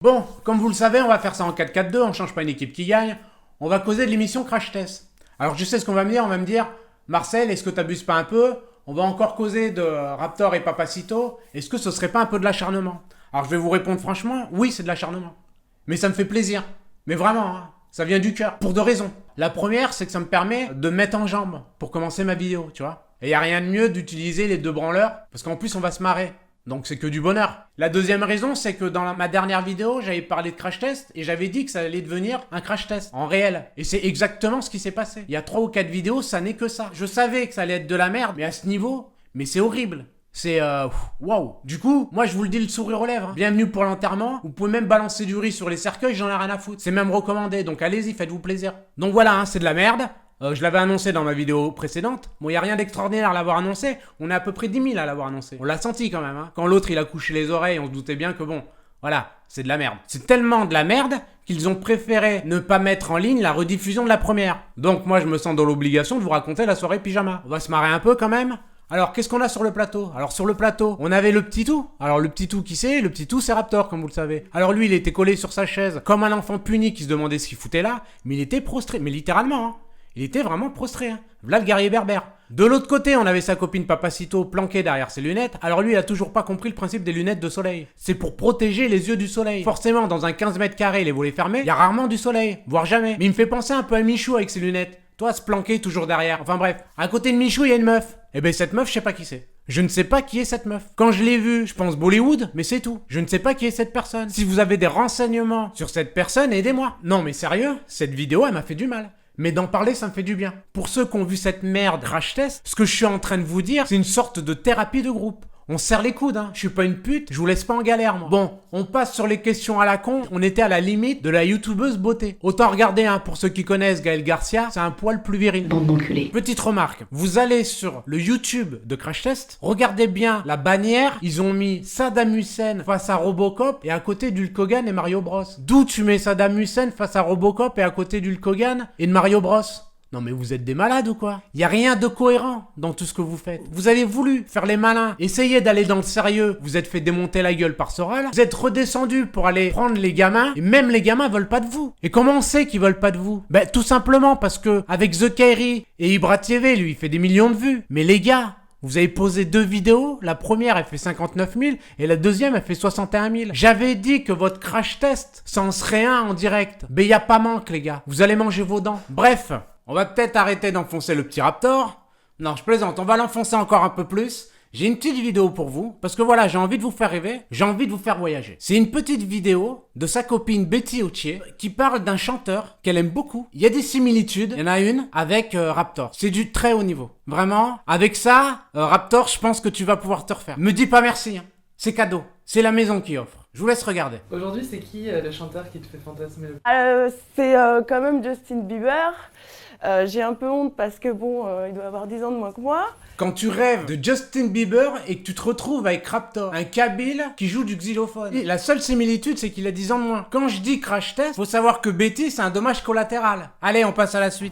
Bon, comme vous le savez, on va faire ça en 4-4-2, on change pas une équipe qui gagne. On va causer de l'émission Crash Test. Alors je sais ce qu'on va me dire, on va me dire Marcel, est-ce que t'abuses pas un peu? On va encore causer de Raptor et Papacito. Est-ce que ce serait pas un peu de l'acharnement? Alors je vais vous répondre franchement, oui c'est de l'acharnement. Mais ça me fait plaisir. Mais vraiment, hein, ça vient du cœur, pour deux raisons. La première, c'est que ça me permet de me mettre en jambe pour commencer ma vidéo, tu vois. Et y a rien de mieux d'utiliser les deux branleurs, parce qu'en plus on va se marrer. Donc c'est que du bonheur. La deuxième raison, c'est que dans ma dernière vidéo, j'avais parlé de crash test et j'avais dit que ça allait devenir un crash test en réel. Et c'est exactement ce qui s'est passé. Il y a 3 ou 4 vidéos, ça n'est que ça. Je savais que ça allait être de la merde, mais à ce niveau, mais c'est horrible. C'est waouh. Du coup, moi je vous le dis le sourire aux lèvres. Hein. Bienvenue pour l'enterrement. Vous pouvez même balancer du riz sur les cercueils, j'en ai rien à foutre. C'est même recommandé, donc allez-y, faites-vous plaisir. Donc voilà, hein, c'est de la merde. Je l'avais annoncé dans ma vidéo précédente. Bon, il n'y a rien d'extraordinaire à l'avoir annoncé. On est à peu près 10 000 à l'avoir annoncé. On l'a senti quand même. Hein. Quand l'autre il a couché les oreilles, on se doutait bien que bon, voilà, c'est de la merde. C'est tellement de la merde qu'ils ont préféré ne pas mettre en ligne la rediffusion de la première. Donc moi je me sens dans l'obligation de vous raconter la soirée pyjama. On va se marrer un peu quand même. Alors, qu'est-ce qu'on a sur le plateau? Alors, sur le plateau, on avait le petit tout. Alors, le petit tout, qui c'est? Le petit tout, c'est Raptor, comme vous le savez. Alors, lui, il était collé sur sa chaise, comme un enfant puni qui se demandait ce qu'il foutait là, mais il était prostré. Mais littéralement, hein. Il était vraiment prostré, hein. V'là le guerrier berbère. De l'autre côté, on avait sa copine Papacito planquée derrière ses lunettes. Alors lui, il a toujours pas compris le principe des lunettes de soleil. C'est pour protéger les yeux du soleil. Forcément, dans un 15 mètres carrés, les volets fermés, il y a rarement du soleil, voire jamais. Mais il me fait penser un peu à Michou avec ses lunettes. Toi, se planquer toujours derrière. Enfin bref, à côté de Michou, il y a une meuf. Eh ben cette meuf, je sais pas qui c'est. Je ne sais pas qui est cette meuf. Quand je l'ai vue, je pense Bollywood, mais c'est tout. Je ne sais pas qui est cette personne. Si vous avez des renseignements sur cette personne, aidez-moi. Non mais sérieux, cette vidéo, elle m'a fait du mal. Mais d'en parler, ça me fait du bien. Pour ceux qui ont vu cette merde crash test, ce que je suis en train de vous dire, c'est une sorte de thérapie de groupe. On se serre les coudes, hein. Je suis pas une pute, je vous laisse pas en galère, moi. Bon, on passe sur les questions à la con. On était à la limite de la youtubeuse beauté. Autant regarder, hein, pour ceux qui connaissent Gaël Garcia, c'est un poil plus viril. Bande d'enculés. Petite remarque, vous allez sur le YouTube de Crash Test, regardez bien la bannière, ils ont mis Saddam Hussein face à Robocop et à côté d'Hulk Hogan et Mario Bros. D'où tu mets Saddam Hussein face à Robocop et à côté d'Hulk Hogan et de Mario Bros? Non mais vous êtes des malades ou quoi? Y a rien de cohérent dans tout ce que vous faites. Vous avez voulu faire les malins, essayer d'aller dans le sérieux, vous êtes fait démonter la gueule par Soral, vous êtes redescendu pour aller prendre les gamins, et même les gamins veulent pas de vous. Et comment on sait qu'ils veulent pas de vous? Ben tout simplement parce que avec The Kairi et Ibra TV, lui il fait des millions de vues. Mais les gars, vous avez posé 2 vidéos, la première elle fait 59 000 et la deuxième elle fait 61 000. J'avais dit que votre crash test, ça en serait un en direct. Mais y a pas manque les gars, vous allez manger vos dents. Bref, on va peut-être arrêter d'enfoncer le petit Raptor. Non, je plaisante, on va l'enfoncer encore un peu plus. J'ai une petite vidéo pour vous, parce que voilà, j'ai envie de vous faire rêver, j'ai envie de vous faire voyager. C'est une petite vidéo de sa copine Betty Otier, qui parle d'un chanteur qu'elle aime beaucoup. Il y a des similitudes, il y en a une avec Raptor. C'est du très haut niveau. Vraiment, avec ça, Raptor, je pense que tu vas pouvoir te refaire. Me dis pas merci, hein. C'est cadeau, c'est la maison qui offre. Je vous laisse regarder. Aujourd'hui, c'est qui le chanteur qui te fait fantasmer? C'est quand même Justin Bieber. J'ai un peu honte parce que bon, il doit avoir 10 ans de moins que moi. Quand tu rêves de Justin Bieber et que tu te retrouves avec Raptor, un Kabyle qui joue du xylophone. Et la seule similitude, c'est qu'il a 10 ans de moins. Quand je dis crash test, faut savoir que Betty, c'est un dommage collatéral. Allez, on passe à la suite.